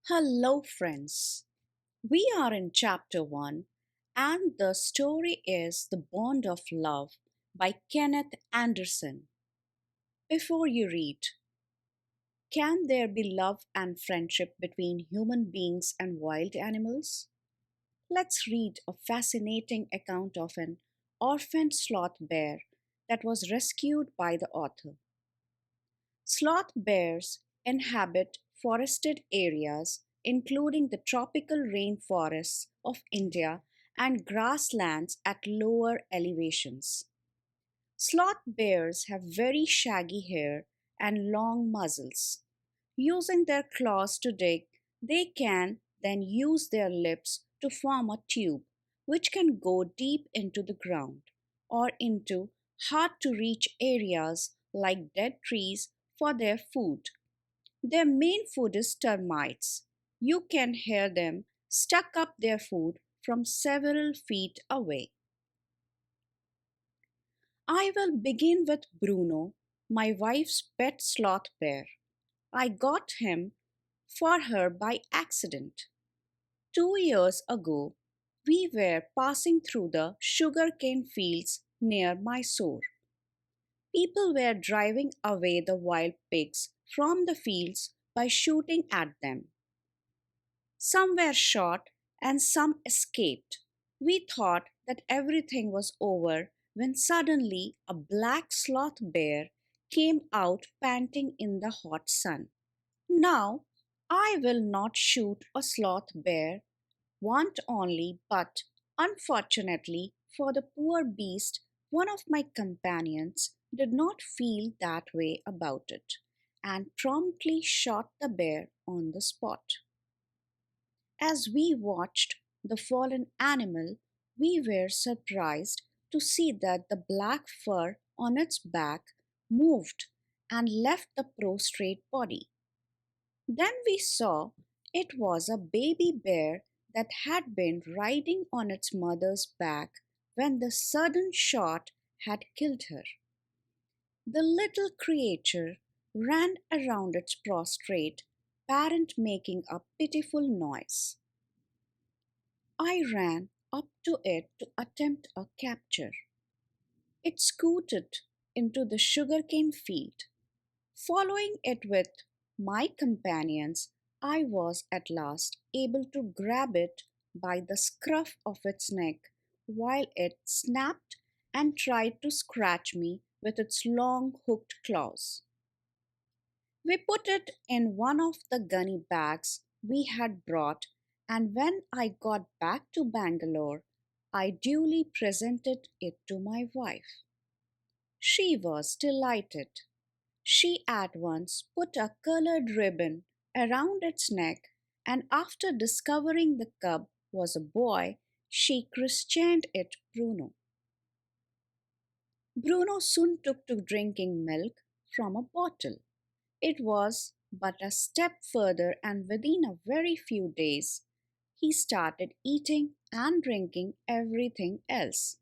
Hello, friends. We are in chapter 1, and the story is The Bond of Love by Kenneth Anderson. Before you read, can there be love and friendship between human beings and wild animals? Let's read a fascinating account of an orphaned sloth bear that was rescued by the author. Sloth bears inhabit forested areas, including the tropical rainforests of India and grasslands at lower elevations. Sloth bears have very shaggy hair and long muzzles. Using their claws to dig, they can then use their lips to form a tube which can go deep into the ground or into hard to reach areas like dead trees for their food. Their main food is termites. You can hear them stuck up their food from several feet away. I will begin with Bruno, my wife's pet sloth bear. I got him for her by accident. 2 years ago, we were passing through the sugarcane fields near Mysore. People were driving away the wild pigs from the fields by shooting at them. Some were shot and some escaped. We thought that everything was over when suddenly a black sloth bear came out panting in the hot sun. Now, I will not shoot a sloth bear, want only, but unfortunately for the poor beast, one of my companions did not feel that way about it and promptly shot the bear on the spot. As we watched the fallen animal, we were surprised to see that the black fur on its back moved and left the prostrate body. Then we saw it was a baby bear that had been riding on its mother's back when the sudden shot had killed her. The little creature ran around its prostrate parent making a pitiful noise. I ran up to it to attempt a capture. It scooted into the sugarcane field. Following it with my companions, I was at last able to grab it by the scruff of its neck while it snapped and tried to scratch me with its long hooked claws. We put it in one of the gunny bags we had brought, and when I got back to Bangalore, I duly presented it to my wife. She was delighted. She at once put a colored ribbon around its neck, and after discovering the cub was a boy, she christened it Bruno. Bruno soon took to drinking milk from a bottle. It was but a step further, and within a very few days, he started eating and drinking everything else.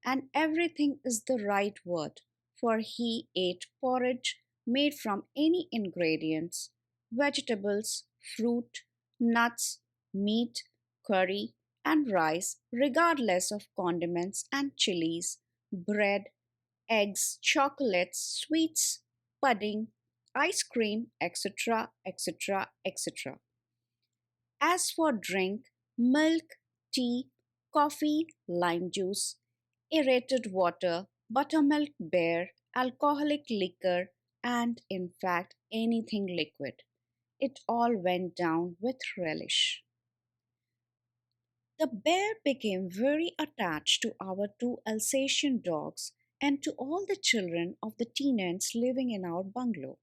And everything is the right word, for he ate porridge made from any ingredients, vegetables, fruit, nuts, meat, curry, and rice, regardless of condiments and chilies, bread, eggs, chocolates, sweets, pudding, ice cream, etc., etc., etc. As for drink, milk, tea, coffee, lime juice, aerated water, buttermilk beer, alcoholic liquor, and in fact anything liquid, it all went down with relish. The bear became very attached to our two Alsatian dogs and to all the children of the tenants living in our bungalow.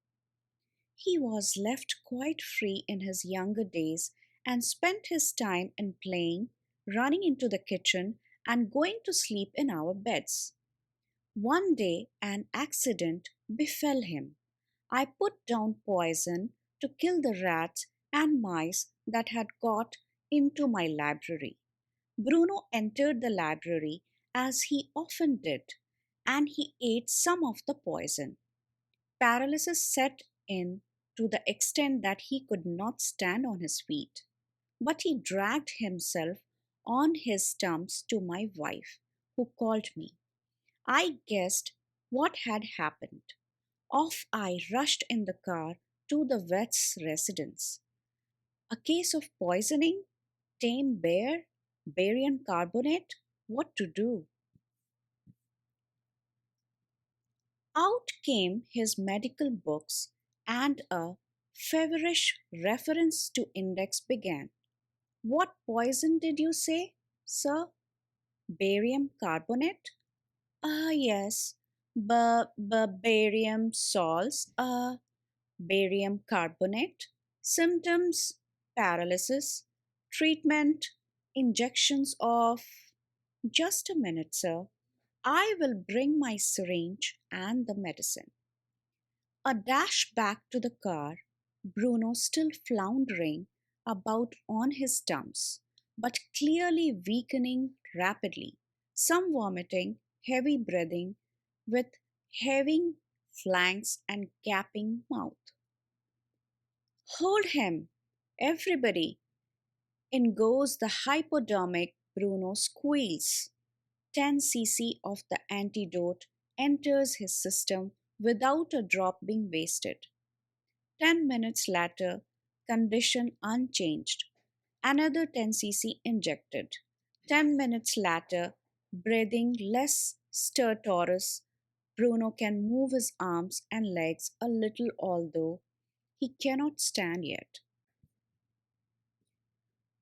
He was left quite free in his younger days and spent his time in playing, running into the kitchen, and going to sleep in our beds. One day an accident befell him. I put down poison to kill the rats and mice that had got into my library. Bruno entered the library as he often did, and he ate some of the poison. Paralysis set in to the extent that he could not stand on his feet. But he dragged himself on his stumps to my wife, who called me. I guessed what had happened. Off I rushed in the car to the vet's residence. A case of poisoning? Tame bear? Barium carbonate? What to do? Out came his medical books, and a feverish reference to index began. What poison did you say, sir? Barium carbonate? Ah, yes. Barium salts. Barium carbonate. Symptoms: paralysis. Treatment: injections of. Just a minute, sir. I will bring my syringe and the medicine. A dash back to the car, Bruno still floundering about on his stumps, but clearly weakening rapidly, some vomiting, heavy breathing, with heaving flanks and gaping mouth. Hold him, everybody! In goes the hypodermic, Bruno squeals. 10 cc of the antidote enters his system without a drop being wasted. 10 minutes later, condition unchanged. Another 10 cc injected. 10 minutes later, breathing less stertorous. Bruno can move his arms and legs a little, although he cannot stand yet.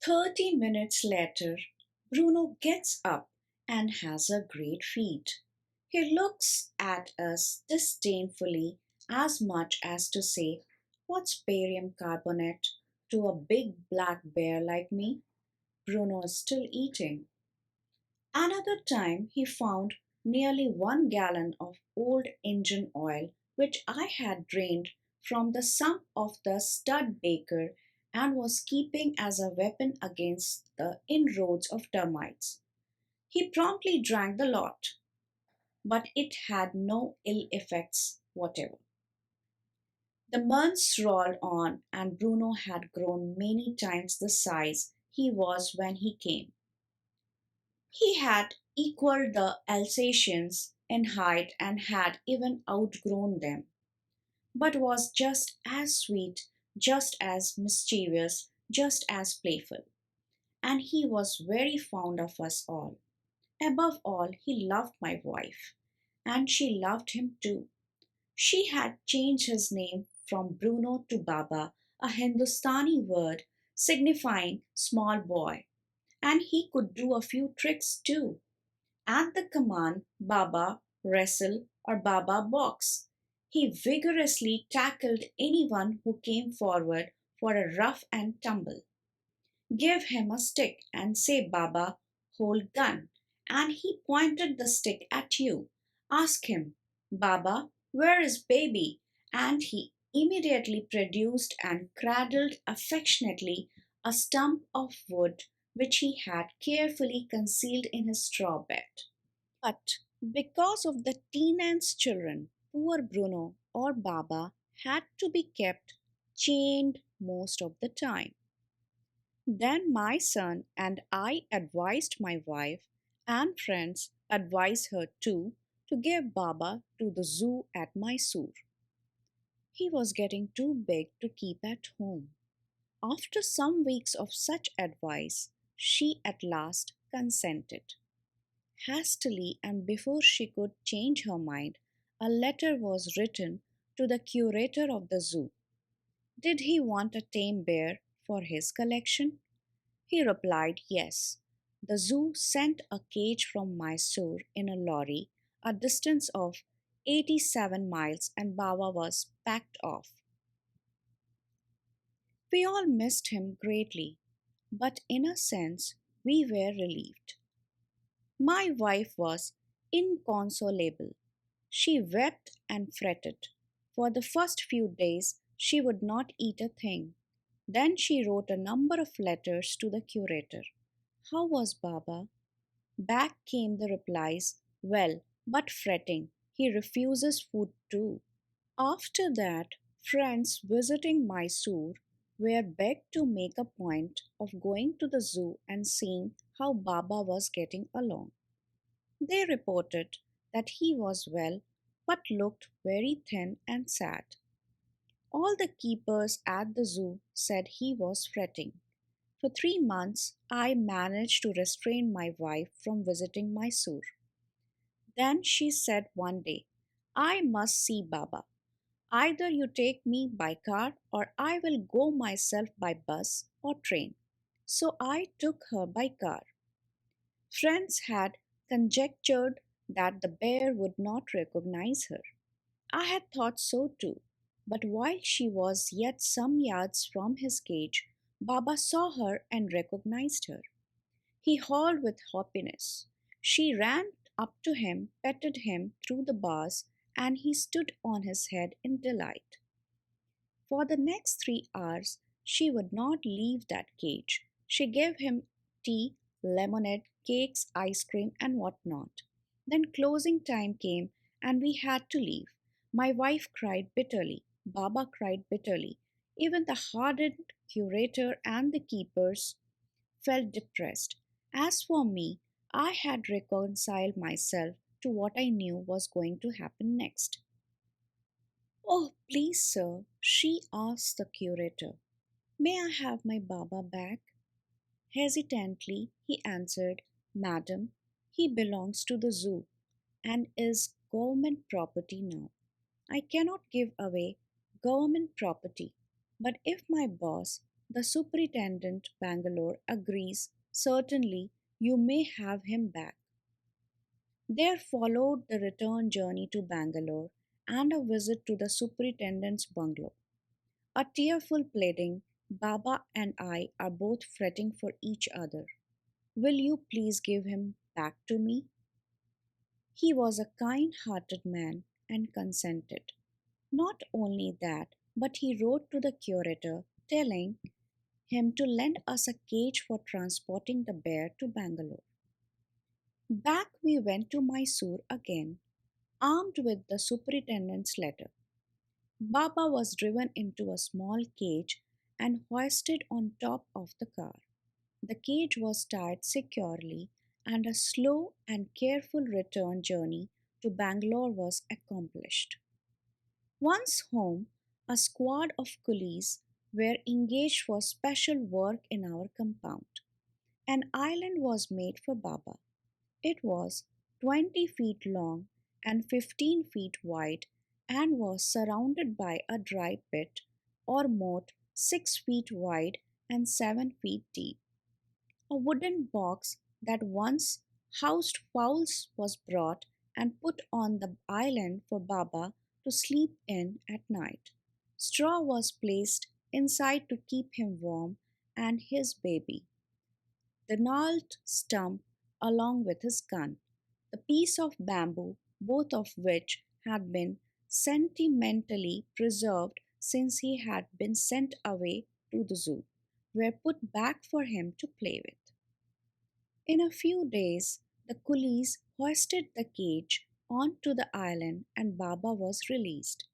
30 minutes later, Bruno gets up and has a great feed. He looks at us disdainfully, as much as to say, "What's barium carbonate to a big black bear like me?" Bruno is still eating. Another time he found nearly 1 gallon of old engine oil, which I had drained from the sump of the stud baker and was keeping as a weapon against the inroads of termites. He promptly drank the lot, but it had no ill effects whatever. The months rolled on, and Bruno had grown many times the size he was when he came. He had equaled the Alsatians in height and had even outgrown them, but was just as sweet, just as mischievous, just as playful. And he was very fond of us all. Above all, he loved my wife, and she loved him too. She had changed his name from Bruno to Baba, a Hindustani word signifying small boy, and he could do a few tricks too. At the command "Baba, wrestle" or "Baba, box," he vigorously tackled anyone who came forward for a rough and tumble. Give him a stick and say, "Baba, hold gun," and he pointed the stick at you. Ask him, "Baba, where is baby?" and he immediately produced and cradled affectionately a stump of wood which he had carefully concealed in his straw bed. But because of the teenage children, poor Bruno or Baba had to be kept chained most of the time. Then my son and I advised my wife, and friends advised her too, to give Baba to the zoo at Mysore. He was getting too big to keep at home. After some weeks of such advice, she at last consented. Hastily, and before she could change her mind, a letter was written to the curator of the zoo. Did he want a tame bear for his collection? He replied yes. The zoo sent a cage from Mysore in a lorry, a distance of 87 miles, and Baba was packed off. We all missed him greatly, but in a sense we were relieved. My wife was inconsolable. She wept and fretted. For the first few days she would not eat a thing. Then she wrote a number of letters to the curator. How was Baba? Back came the replies, well, but fretting. He refuses food too. After that, Friends visiting Mysore were begged to make a point of going to the zoo and seeing how Baba was getting along. They reported that he was well but looked very thin and sad. All the keepers at the zoo said he was fretting. For 3 months, I managed to restrain my wife from visiting Mysore. Then she said one day, I must see Baba. Either you take me by car or I will go myself by bus or train. So I took her by car. Friends had conjectured that the bear would not recognize her. I had thought so too. But while she was yet some yards from his cage, Baba saw her and recognized her. He howled with happiness. She ran up to him, petted him through the bars, and he stood on his head in delight. For the next 3 hours, she would not leave that cage. She gave him tea, lemonade, cakes, ice cream, and what not. Then closing time came, and we had to leave. My wife cried bitterly. Baba cried bitterly. Even the hardened curator and the keepers felt depressed. As for me, I had reconciled myself to what I knew was going to happen next. Oh, please, sir, she asked the curator, may I have my Baba back? Hesitantly, he answered, Madam, he belongs to the zoo and is government property now. I cannot give away government property, but if my boss, the superintendent Bangalore, agrees, certainly you may have him back. There followed the return journey to Bangalore and a visit to the superintendent's bungalow. A tearful pleading, Baba and I are both fretting for each other. Will you please give him back to me? He was a kind hearted man and consented. Not only that, but he wrote to the curator telling him to lend us a cage for transporting the bear to Bangalore. Back we went to Mysore again, armed with the superintendent's letter. Baba was driven into a small cage and hoisted on top of the car. The cage was tied securely, and a slow and careful return journey to Bangalore was accomplished. Once home, a squad of coolies were engaged for special work in our compound. An island was made for Baba. It was 20 feet long and 15 feet wide and was surrounded by a dry pit or moat 6 feet wide and 7 feet deep. A wooden box that once housed fowls was brought and put on the island for Baba to sleep in at night. Straw was placed inside to keep him warm and his baby. The gnarled stump along with his gun, the piece of bamboo, both of which had been sentimentally preserved since he had been sent away to the zoo, were put back for him to play with. In a few days, the coolies hoisted the cage onto the island and Baba was released.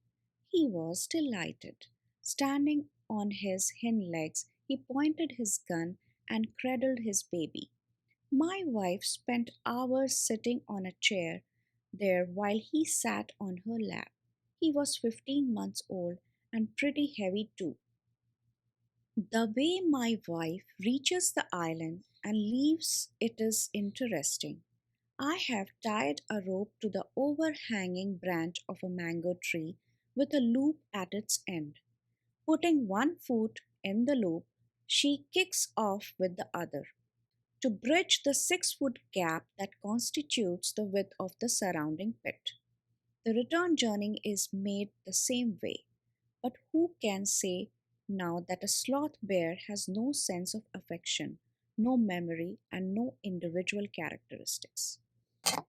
He was delighted. Standing on his hind legs, he pointed his gun and cradled his baby. My wife spent hours sitting on a chair there while he sat on her lap. He was 15 months old and pretty heavy too. The way my wife reaches the island and leaves it is interesting. I have tied a rope to the overhanging branch of a mango tree with a loop at its end. Putting one foot in the loop, she kicks off with the other to bridge the 6 foot gap that constitutes the width of the surrounding pit. The return journey is made the same way, but who can say now that a sloth bear has no sense of affection, no memory, and no individual characteristics?